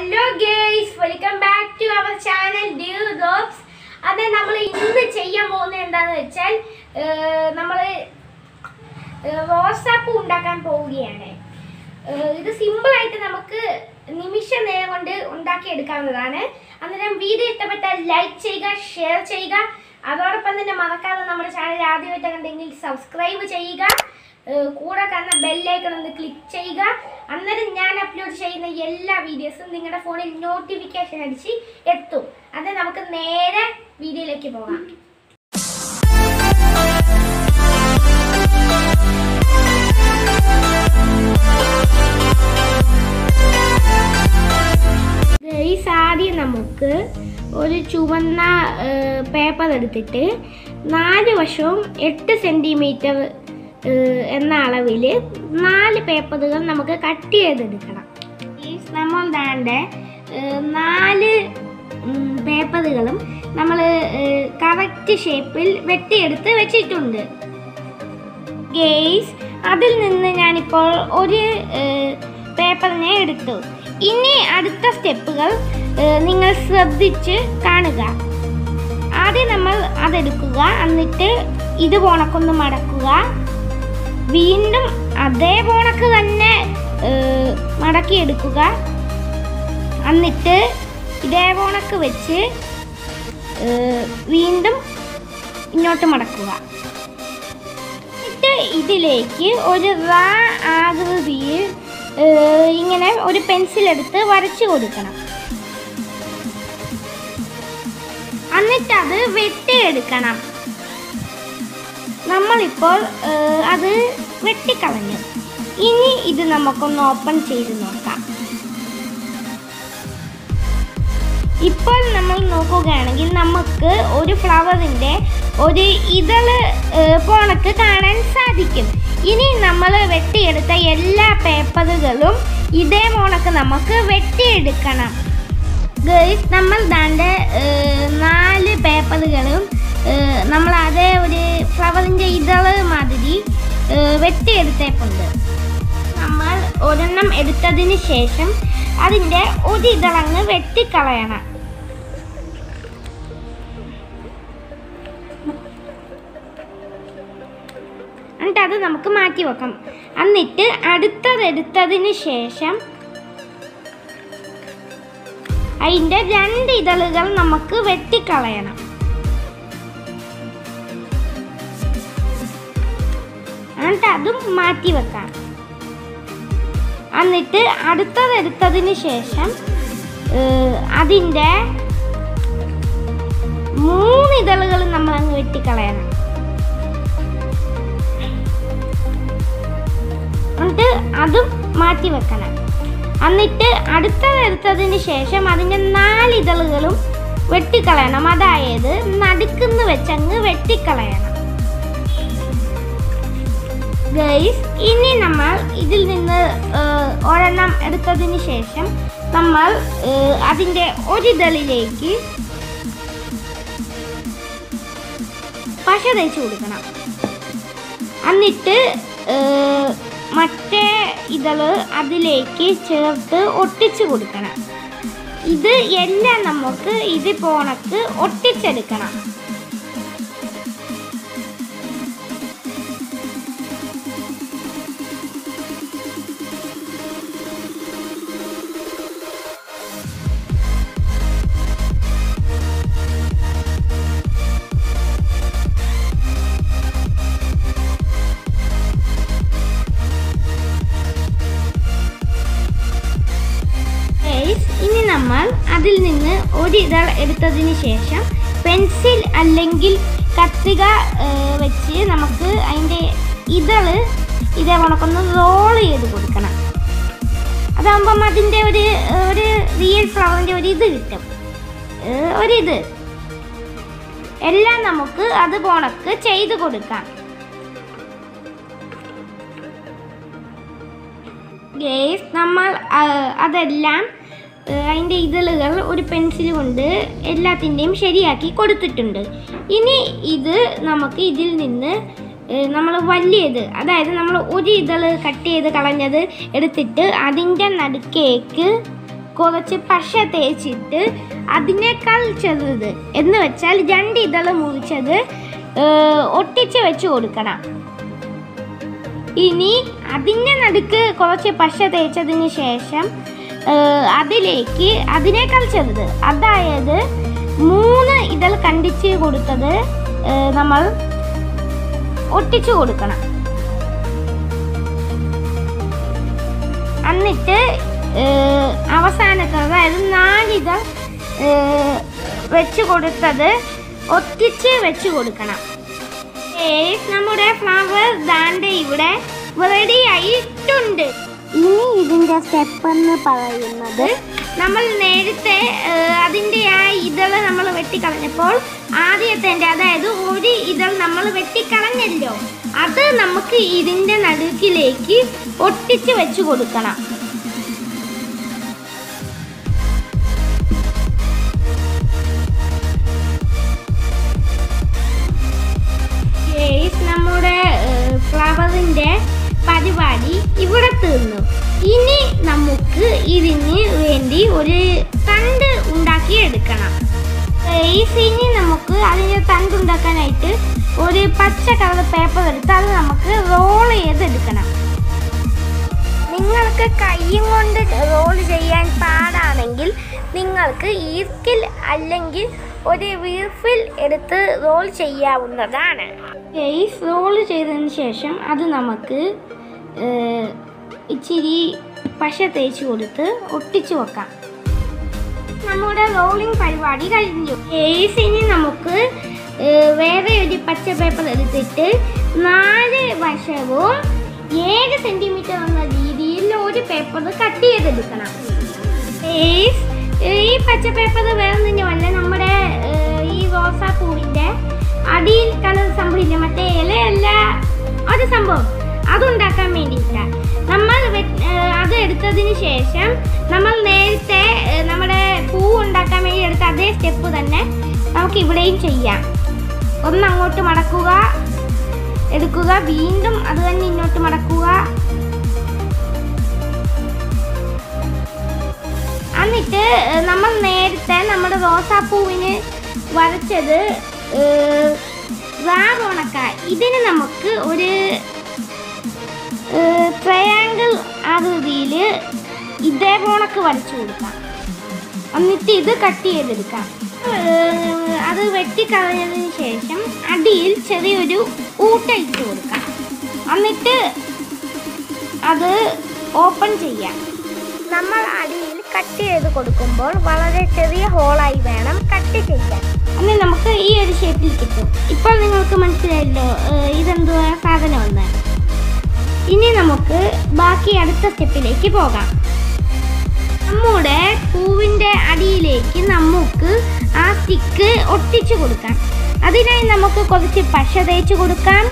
Hello guys, welcome back to our channel Dear Dogs. അതെ നമ്മൾ ഇന്ന് ചെയ്യാൻ പോകുന്നത് എന്താണെന്ന് വെച്ചാൽ നമ്മൾ റോസാപ്പൂ ഉണ്ടാക്കാൻ പോവുകയാണ്. ഇത് സിമ്പിൾ ആയിട്ട് നമുക്ക് നിമിഷ നേരം കൊണ്ട് ഉണ്ടാക്കി എടുക്കാവുന്നതാണ്. അന്നേരം വീഡിയോ ഇഷ്ടപ്പെട്ടാൽ ലൈക്ക് ചെയ്യുക, ഷെയർ ചെയ്യുക. അതോടൊപ്പം തന്നെ മറക്കാതെ നമ്മുടെ ചാനൽ ആദ്യമായിട്ട് കണ്ടെങ്കിൽ സബ്സ്ക്രൈബ് ചെയ്യുക. കൂടെ കാണുന്ന ബെല്ലൈക്കൺ ഒന്ന് ക്ലിക്ക് ചെയ്യുക. അന്നേരം ഞാൻ അപ്ലോഡ് ചെയ്യുന്ന എല്ലാ വീഡിയോസും നിങ്ങളുടെ ഫോണിൽ നോട്ടിഫിക്കേഷൻ അടിച്ച് എത്തും. അത് നമുക്ക് നേരെ വീഡിയോയിലേക്ക് പോകാം. ആദ്യം നമുക്ക് ഒരു ചുവന്ന പേപ്പർ എടുത്തിട്ട് 4 വശവും 8 സെൻറ്റിമീറ്റർ എന്ന അളവിൽ 4 പേപ്പറുകൾ നമുക്ക് കട്ട് ചെയ്തെടുക്കണം. നമ്മൾ ദാണ്ടെ 4 പേപ്പറുകളും നമ്മൾ കറക്റ്റ് ഷേപ്പിൽ വെട്ടിയെടുത്ത് വെച്ചിട്ടുണ്ട്. ഗെയ്സ്, അതിൽ നിന്ന് ഞാനിപ്പോൾ ഒരു പേപ്പറിനെ എടുത്തു. ഇനി അടുത്ത സ്റ്റെപ്പുകൾ നിങ്ങൾ ശ്രദ്ധിച്ച് കാണുക. ആദ്യം നമ്മൾ അതെടുക്കുക, എന്നിട്ട് ഇത് പോണക്കൊന്ന് മടക്കുക. വീണ്ടും അതേ പോണക്ക് തന്നെ മടക്കിയെടുക്കുക. എന്നിട്ട് ഇതേ പോണക്ക് വെച്ച് വീണ്ടും ഇങ്ങോട്ട് മടക്കുക. എന്നിട്ട് ഇതിലേക്ക് ഒരു ആകൃതിയിൽ ഇങ്ങനെ ഒരു പെൻസിലെടുത്ത് വരച്ചു കൊടുക്കണം. എന്നിട്ടത് വെട്ടിയെടുക്കണം. നമ്മളിപ്പോൾ അത് വെട്ടിക്കളഞ്ഞു. ഇനി ഇത് നമുക്കൊന്ന് ഓപ്പൺ ചെയ്ത് നോക്കാം. ഇപ്പോൾ നമ്മൾ നോക്കുകയാണെങ്കിൽ നമുക്ക് ഒരു ഫ്ലവറിൻ്റെ ഒരു ഇതള് പോണക്ക് കാണാൻ സാധിക്കും. ഇനി നമ്മൾ വെട്ടിയെടുത്ത എല്ലാ പേപ്പറുകളും ഇതേ പോണക്ക് നമുക്ക് വെട്ടിയെടുക്കണം. ഗൈസ്, നമ്മൾ ദാണ്ടെ 4 പേപ്പറുകളും നമ്മൾ അതേ ഒരു ഫ്ലവറിൻ്റെ ഇതള് മാതിരി വെട്ടിയെടുത്തേക്കുണ്ട്. നമ്മൾ ഒരെണ്ണം എടുത്തതിന് ശേഷം അതിൻ്റെ ഒരു ഇതളങ്ങ് വെട്ടിക്കളയണം. എന്നിട്ട് അത് നമുക്ക് മാറ്റി വെക്കാം. എന്നിട്ട് അടുത്തതെടുത്തതിന് ശേഷം അതിൻ്റെ 2 ഇതളുകൾ നമുക്ക് വെട്ടിക്കളയണം. എന്നിട്ട് അതും മാറ്റി വെക്കാം. എന്നിട്ട് അടുത്തതെടുത്തതിന് ശേഷം അതിൻ്റെ 3 ഇതളുകൾ നമ്മളങ്ങ് വെട്ടിക്കളയണം. എന്നിട്ട് അതും മാറ്റി വെക്കണം. എന്നിട്ട് അടുത്തതെടുത്തതിന് ശേഷം അതിൻ്റെ 4 ഇതളുകളും വെട്ടിക്കളയണം. അതായത് നടുക്കുന്ന് വെച്ചങ്ങ് വെട്ടിക്കളയണം. ഗൈസ്, ഇനി നമ്മൾ ഇതിൽ നിന്ന് ഒരെണ്ണം എടുത്തതിന് ശേഷം നമ്മൾ അതിൻ്റെ ഒരിതളിലേക്ക് പശ തേച്ച് കൊടുക്കണം. എന്നിട്ട് മറ്റേ ഇതള് അതിലേക്ക് ചേർത്ത് ഒട്ടിച്ചു കൊടുക്കണം. ഇത് എല്ലാം നമുക്ക് ഇത് പോണക്ക് ഒട്ടിച്ചെടുക്കണം. ഇനി നമ്മൾ അതിൽ നിന്ന് ഒരു ഇതൾ എടുത്തതിന് ശേഷം പെൻസിൽ അല്ലെങ്കിൽ കത്രിക വെച്ച് നമുക്ക് അതിൻ്റെ ഇതള് ഇതേ കണക്കൊന്ന് റോൾ ചെയ്ത് കൊടുക്കണം. അതാകുമ്പം അതിൻ്റെ ഒരു റിയൽ ഫ്ലവറിൻ്റെ ഒരു ഇത് കിട്ടും. ഒരിത് എല്ലാം നമുക്ക് അത് പോണക്ക് ചെയ്ത് കൊടുക്കാം. ഗൈസ്, നമ്മൾ അതെല്ലാം അതിൻ്റെ ഇതളുകൾ ഒരു പെൻസിൽ കൊണ്ട് എല്ലാത്തിൻ്റെയും ശരിയാക്കി കൊടുത്തിട്ടുണ്ട്. ഇനി ഇത് നമുക്ക് ഇതിൽ നിന്ന് നമ്മൾ വലിയത്, അതായത് നമ്മൾ ഒരു ഇതൾ കട്ട് ചെയ്ത് കളഞ്ഞത് എടുത്തിട്ട് അതിൻ്റെ നടുക്കേക്ക് കുറച്ച് പശ തേച്ചിട്ട് അതിനേക്കാൾ ചെറുത് എന്ന് വെച്ചാൽ 2 ഇതൾ മുറിച്ചത് ഒട്ടിച്ച് വെച്ച് കൊടുക്കണം. ഇനി അതിൻ്റെ നടുക്ക് കുറച്ച് പശ തേച്ചതിന് ശേഷം അതിലേക്ക് അതിനേക്കാൾ ചെറുത്, അതായത് 3 ഇതൾ കണ്ടിച്ച് കൊടുത്തത് നമ്മൾ ഒട്ടിച്ചു കൊടുക്കണം. എന്നിട്ട് അവസാനത്തെ, അതായത് 4 ഇതൾ വെച്ച് കൊടുത്തത് ഒട്ടിച്ച് വെച്ച് കൊടുക്കണം. നമ്മുടെ ഫ്ലവർ ദാണ്ട് ഇവിടെ റെഡി ആയിട്ടുണ്ട്. ഇനി ഇതിൻ്റെ സ്റ്റെപ്പ് എന്ന് പറയുന്നത്, നമ്മൾ നേരത്തെ അതിൻ്റെ ആ ഇതൾ നമ്മൾ വെട്ടിക്കളഞ്ഞപ്പോൾ ആദ്യത്തെ, അതായത് 1 ഇതൾ നമ്മൾ വെട്ടിക്കളഞ്ഞല്ലോ, അത് നമുക്ക് ഇതിൻ്റെ നടുക്കിലേക്ക് ഒട്ടിച്ച് വെച്ച് കൊടുക്കണം. നമ്മുടെ ഫ്ലവറിൻ്റെ പരിപാടി ഇവിടെ തീർന്നു. ഇനി നമുക്ക് ഇതിന് വേണ്ടി ഒരു തണ്ട് ഉണ്ടാക്കിയെടുക്കണം. ഇനി നമുക്ക് അതിൻ്റെ തണ്ട് ഉണ്ടാക്കാനായിട്ട് ഒരു പച്ച കളർ പേപ്പർ എടുത്ത് അത് നമുക്ക് റോൾ ചെയ്തെടുക്കണം. നിങ്ങൾക്ക് കൈയും കൊണ്ട് റോൾ ചെയ്യാൻ പാടാണെങ്കിൽ നിങ്ങൾക്ക് ഈർക്കിൽ അല്ലെങ്കിൽ ഒരു വീർപ്പിൽ എടുത്ത് റോൾ ചെയ്യാവുന്നതാണ്. റോൾ ചെയ്തതിന് ശേഷം അത് നമുക്ക് ഇച്ചിരി പശ തേച്ച് കൊടുത്ത് ഒട്ടിച്ചു വെക്കാം. നമ്മുടെ റോളിംഗ് പരിപാടി കഴിഞ്ഞു. ഇനി നമുക്ക് വേറെ ഒരു പച്ച പേപ്പർ എടുത്തിട്ട് 4 വശവും 7 സെൻറ്റിമീറ്റർ എന്ന രീതിയിൽ ഒരു പേപ്പർ കട്ട് ചെയ്തെടുക്കണം. ഈ പച്ച പേപ്പർ വേറെ തന്നെയല്ല, നമ്മുടെ ഈ റോസാപ്പൂവിൻ്റെ അടിയിൽ കളർ സംഭവില്ല, മറ്റേ ഇലയല്ല, ഒരു സംഭവം അതുണ്ടാക്കാൻ വേണ്ടിയിട്ടാണ്. നമ്മൾ അത് എടുത്തതിന് ശേഷം നമ്മൾ നേരത്തെ നമ്മുടെ പൂ ഉണ്ടാക്കാൻ വേണ്ടി എടുത്ത അതേ സ്റ്റെപ്പ് തന്നെ നമുക്ക് ഇവിടെയും ചെയ്യാം. ഒന്ന് അങ്ങോട്ട് മടക്കുക, എടുക്കുക, വീണ്ടും അത് തന്നെ ഇങ്ങോട്ട് മടക്കുക. എന്നിട്ട് നമ്മൾ നേരത്തെ നമ്മുടെ റോസാപ്പൂവിന് വരച്ചത് ഉണക്ക, ഇതിന് നമുക്ക് ഒരു ട്രയാങ്കിൾ ആകൃതിയിൽ ഇതേപോണക്ക് വരച്ചു കൊടുക്കാം. എന്നിട്ട് ഇത് കട്ട് ചെയ്തെടുക്കാം. അത് വെട്ടിക്കളഞ്ഞതിന് ശേഷം അടിയിൽ ചെറിയൊരു ഊട്ട ഇട്ട് കൊടുക്കാം. എന്നിട്ട് അത് ഓപ്പൺ ചെയ്യാം. നമ്മൾ അടിയിൽ കട്ട് ചെയ്ത് കൊടുക്കുമ്പോൾ വളരെ ചെറിയ ഹോളായി വേണം കട്ട് ചെയ്യാൻ. അങ്ങനെ നമുക്ക് ഈ ഒരു ഷേപ്പിൽ കിട്ടും. ഇപ്പോൾ നിങ്ങൾക്ക് മനസ്സിലായല്ലോ ഇതെന്തുവാ സാധനമെന്ന്. ഇനി നമുക്ക് ബാക്കി അടുത്ത സ്റ്റെപ്പിലേക്ക് പോകാം. നമ്മുടെ പൂവിൻ്റെ അടിയിലേക്ക് നമുക്ക് ആ സ്റ്റിക്ക് ഒട്ടിച്ചു കൊടുക്കാം. അതിനായി നമുക്ക് കുറച്ച് പശ തേച്ച് കൊടുക്കാം.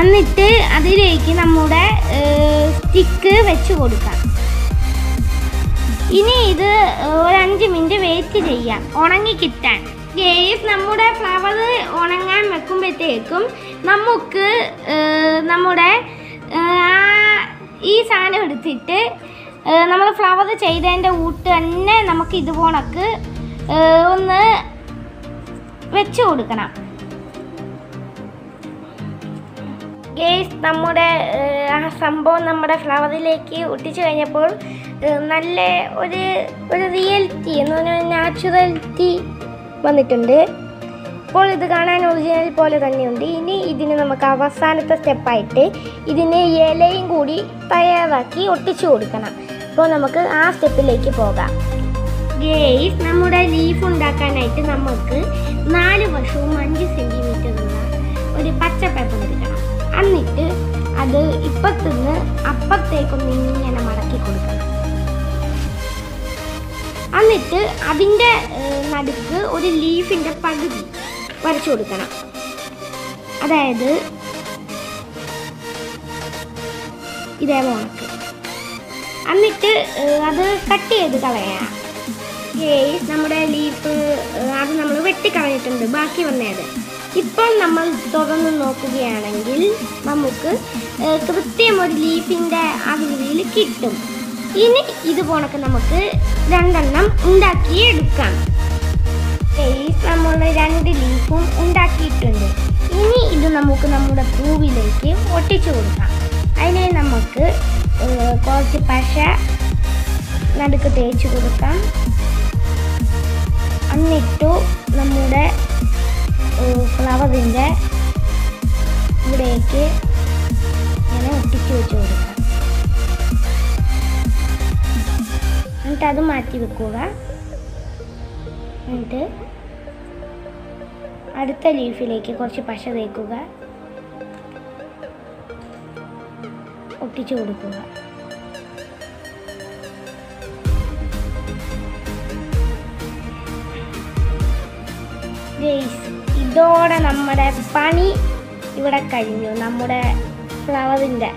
എന്നിട്ട് അതിലേക്ക് നമ്മുടെ സ്റ്റിക്ക് വെച്ച് കൊടുക്കാം. ഇനി ഇത് ഒരു 5 മിനിറ്റ് വെയിറ്റ് ചെയ്യാം ഉണങ്ങി കിട്ടാൻ. നമ്മുടെ ഫ്ലവർ ഉണങ്ങാൻ വെക്കുമ്പോഴത്തേക്കും നമുക്ക് നമ്മുടെ ഈ സാധനം എടുത്തിട്ട് നമ്മൾ ഫ്ലവർ ചെയ്തതിൻ്റെ ഊട്ട് തന്നെ നമുക്ക് ഇതുപോണക്ക് ഒന്ന് വെച്ച് കൊടുക്കണം. നമ്മുടെ ആ സംഭവം നമ്മുടെ ഫ്ലവറിലേക്ക് ഒട്ടിച്ചു കഴിഞ്ഞപ്പോൾ നല്ല ഒരു റിയാലിറ്റി എന്ന് പറഞ്ഞാൽ നാച്ചുറാലിറ്റി വന്നിട്ടുണ്ട്. ഇപ്പോൾ ഇത് കാണാൻ ഒറിജിനൽ പോലെ തന്നെയുണ്ട്. ഇനി ഇതിന് നമുക്ക് അവസാനത്തെ സ്റ്റെപ്പായിട്ട് ഇതിന് ഇലയും കൂടി തയ്യാറാക്കി ഒട്ടിച്ചു കൊടുക്കണം. അപ്പോൾ നമുക്ക് ആ സ്റ്റെപ്പിലേക്ക് പോകാം. നമ്മുടെ ലീഫ് ഉണ്ടാക്കാനായിട്ട് നമുക്ക് 4 വശവും 5 സെൻറ്റിമീറ്റർ ഉള്ള ഒരു പച്ച പേപ്പർ എടുക്കണം. എന്നിട്ട് അത് ഇപ്പത്തുനിന്ന് അപ്പുറത്തേക്കൊന്ന് ഇങ്ങനെ മടക്കി കൊടുക്കണം. എന്നിട്ട് അതിൻ്റെ നടുക്ക് ഒരു ലീഫിൻ്റെ പകുതി വരച്ചു കൊടുക്കണം. അതായത് ഇതേ ഉണക്ക്. എന്നിട്ട് അത് കട്ട് ചെയ്ത് കളയാം. നമ്മുടെ ലീഫ് അത് നമ്മൾ വെട്ടിക്കളഞ്ഞിട്ടുണ്ട്, ബാക്കി വന്നത്. ഇപ്പോൾ നമ്മൾ തുറന്ന് നോക്കുകയാണെങ്കിൽ നമുക്ക് കൃത്യം ഒരു ലീഫിൻ്റെ ആകൃതിയിൽ കിട്ടും. ഇനി ഇതുപോലൊക്കെ നമുക്ക് 2 എണ്ണം ഉണ്ടാക്കിയെടുക്കാം. നമ്മൾ 2 ലീഫും ഉണ്ടാക്കിയിട്ടുണ്ട്. ഇനി ഇത് നമുക്ക് നമ്മുടെ പൂവിലേക്ക് ഒട്ടിച്ചു കൊടുക്കാം. അതിനെ നമുക്ക് കുറച്ച് പശ നടുക്ക് തേച്ച് കൊടുക്കാം. എന്നിട്ടു നമ്മുടെ ഫ്ലവറിൻ്റെ ഇവിടേക്ക് ഇങ്ങനെ ഒട്ടിച്ചു വെച്ച് കൊടുക്കാം. എന്നിട്ട് അത് മാറ്റി വെക്കുക. എന്നിട്ട് അടുത്ത ലീഫിലേക്ക് കുറച്ച് പശ തേക്കുക, ഒട്ടിച്ചു കൊടുക്കുക. ഇതോടെ നമ്മുടെ പണി ഇവിടെ കഴിഞ്ഞു. നമ്മുടെ ഫ്ലവറിൻ്റെ